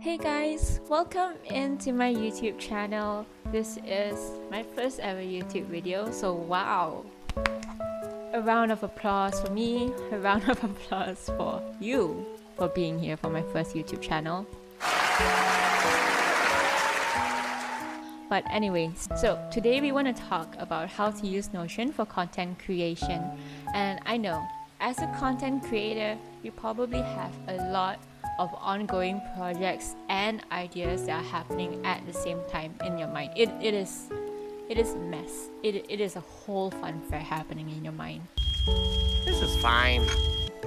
Hey guys, welcome into my YouTube channel. This is my first ever YouTube video, so wow! A round of applause for me, a round of applause for you for being here for my first YouTube channel. But anyways, so today we want to talk about how to use Notion for content creation. And I know, as a content creator, you probably have a lot of ongoing projects and ideas that are happening at the same time in your mind. It is a mess. It is a whole fun fair happening in your mind. This is fine.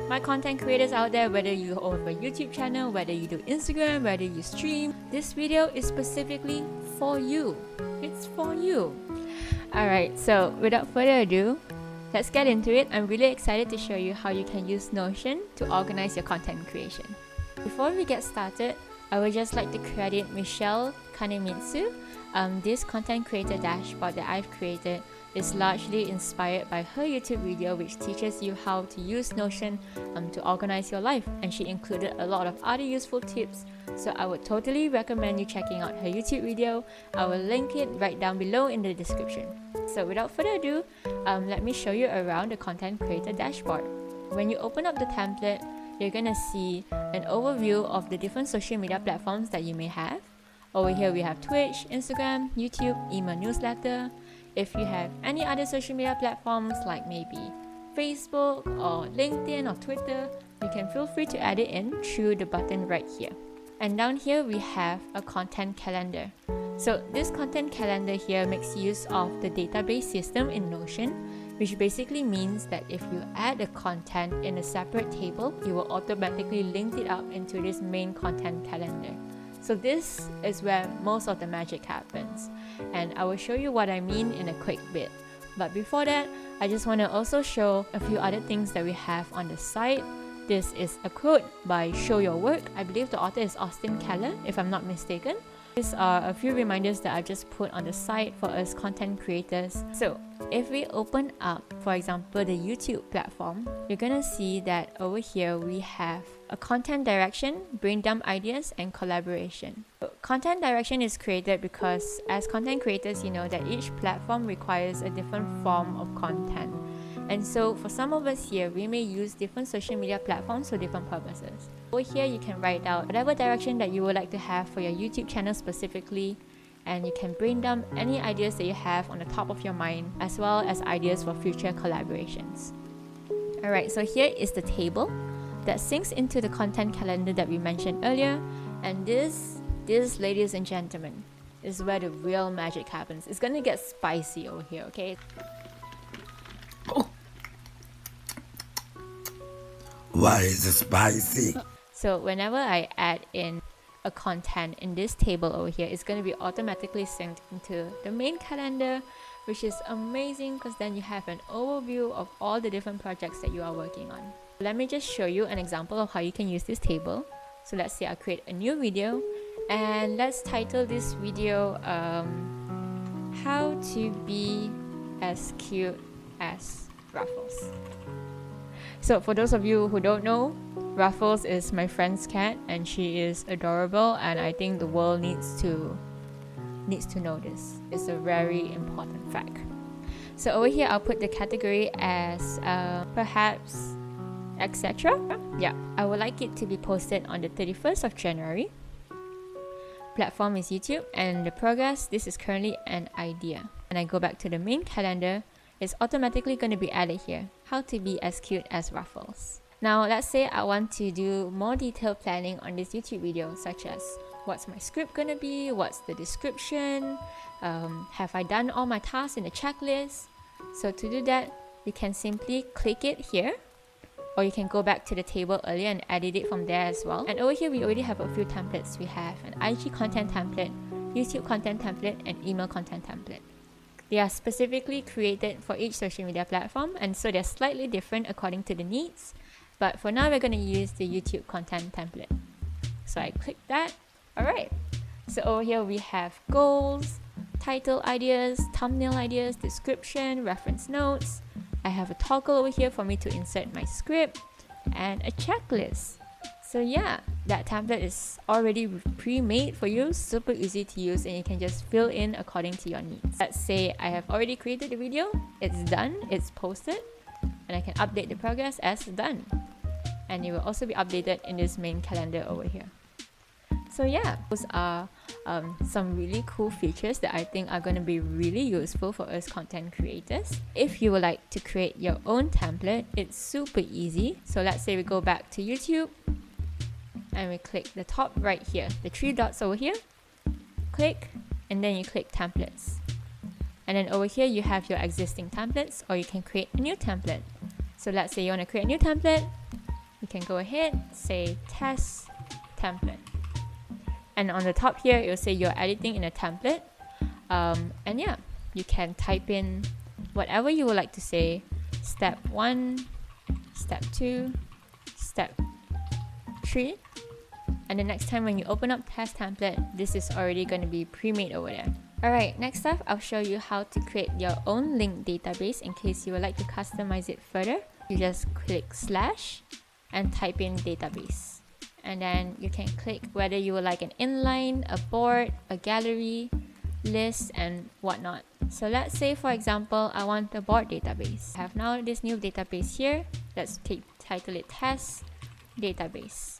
My content creators out there, whether you own a YouTube channel, whether you do Instagram, whether you stream, this video is specifically for you. It's for you. Alright, so without further ado, let's get into it. I'm really excited to show you how you can use Notion to organize your content creation. Before we get started, I would just like to credit Michelle Kanemitsu. This content creator dashboard that I've created is largely inspired by her YouTube video, which teaches you how to use Notion to organize your life, and she included a lot of other useful tips, so I would totally recommend you checking out her YouTube video. I will link it right down below in the description. So without further ado, let me show you around the content creator dashboard. When you open up the template, you're gonna see an overview of the different social media platforms that you may have. Over here we have Twitch, Instagram, YouTube, email newsletter. If you have any other social media platforms like maybe Facebook or LinkedIn or Twitter, you can feel free to add it in through the button right here. And down here we have a content calendar. So this content calendar here makes use of the database system in Notion, which basically means that if you add the content in a separate table, you will automatically link it up into this main content calendar. So this is where most of the magic happens, and I will show you what I mean in a quick bit. But before that, I just want to also show a few other things that we have on the site. This is a quote by Show Your Work. I believe the author is Austin Keller, if I'm not mistaken. These are a few reminders that I just put on the site for us content creators. So if we open up, for example, the YouTube platform, you're gonna see that over here we have a content direction, brain dump ideas, and collaboration. So content direction is created because as content creators, you know that each platform requires a different form of content. And so for some of us here, we may use different social media platforms for different purposes. Over here, you can write out whatever direction that you would like to have for your YouTube channel specifically, and you can brain dump any ideas that you have on the top of your mind, as well as ideas for future collaborations. Alright, so here is the table that syncs into the content calendar that we mentioned earlier, and this, ladies and gentlemen, is where the real magic happens. It's gonna get spicy over here, okay? Why is it spicy? So whenever I add in a content in this table over here, it's going to be automatically synced into the main calendar, which is amazing because then you have an overview of all the different projects that you are working on. Let me just show you an example of how you can use this table. So let's say I create a new video, and let's title this video How to Be as Cute as Ruffles. So for those of you who don't know, Ruffles is my friend's cat, and she is adorable, and I think the world needs to know this. It's a very important fact. So over here I'll put the category as perhaps etc. Yeah, I would like it to be posted on the 31st of January. Platform is YouTube, and the progress, this is currently an idea. And I go back to the main calendar, it's automatically going to be added here. How to be as cute as Ruffles. Now let's say I want to do more detailed planning on this YouTube video, such as what's my script gonna be, what's the description, have I done all my tasks in the checklist. So to do that, you can simply click it here, or you can go back to the table earlier and edit it from there as well. And over here we already have a few templates. We have an IG content template, YouTube content template, and email content template. They are specifically created for each social media platform, and so they're slightly different according to the needs. But for now, we're going to use the YouTube content template. So I click that. Alright. So over here we have goals, title ideas, thumbnail ideas, description, reference notes. I have a toggle over here for me to insert my script, and a checklist. So yeah, that template is already pre-made for you, super easy to use, and you can just fill in according to your needs. Let's say I have already created the video, it's done, it's posted, and I can update the progress as done. And it will also be updated in this main calendar over here. So yeah, those are some really cool features that I think are going to be really useful for us content creators. If you would like to create your own template, it's super easy. So let's say we go back to YouTube and we click the top right here, the 3 dots over here, click, and then you click templates. And then over here you have your existing templates, or you can create a new template. So let's say you want to create a new template, you can go ahead, say test template. And on the top here, it will say you're editing in a template. And yeah, you can type in whatever you would like to say. Step 1, step 2, step 3. And the next time when you open up test template, this is already going to be pre-made over there. Alright, next up, I'll show you how to create your own linked database in case you would like to customize it further. You just click / and type in database. And then you can click whether you would like an inline, a board, a gallery, list, and whatnot. So let's say, for example, I want a board database. I have now this new database here. Let's title it test database.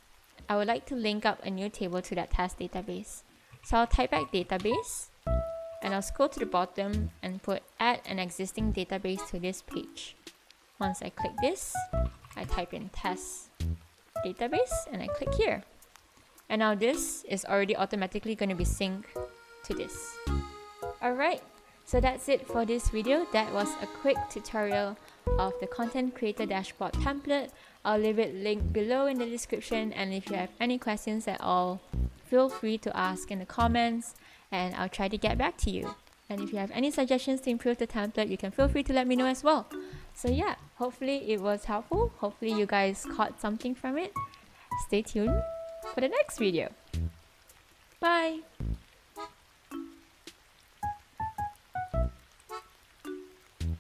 I would like to link up a new table to that test database. So I'll type back database, and I'll scroll to the bottom and put add an existing database to this page. Once I click this, I type in test database and I click here. And now this is already automatically going to be synced to this. Alright, so that's it for this video. That was a quick tutorial of the content creator dashboard template. I'll leave it linked below in the description, and if you have any questions at all, feel free to ask in the comments and I'll try to get back to you. And if you have any suggestions to improve the template, you can feel free to let me know as well. So yeah, hopefully it was helpful. Hopefully you guys caught something from it. Stay tuned for the next video.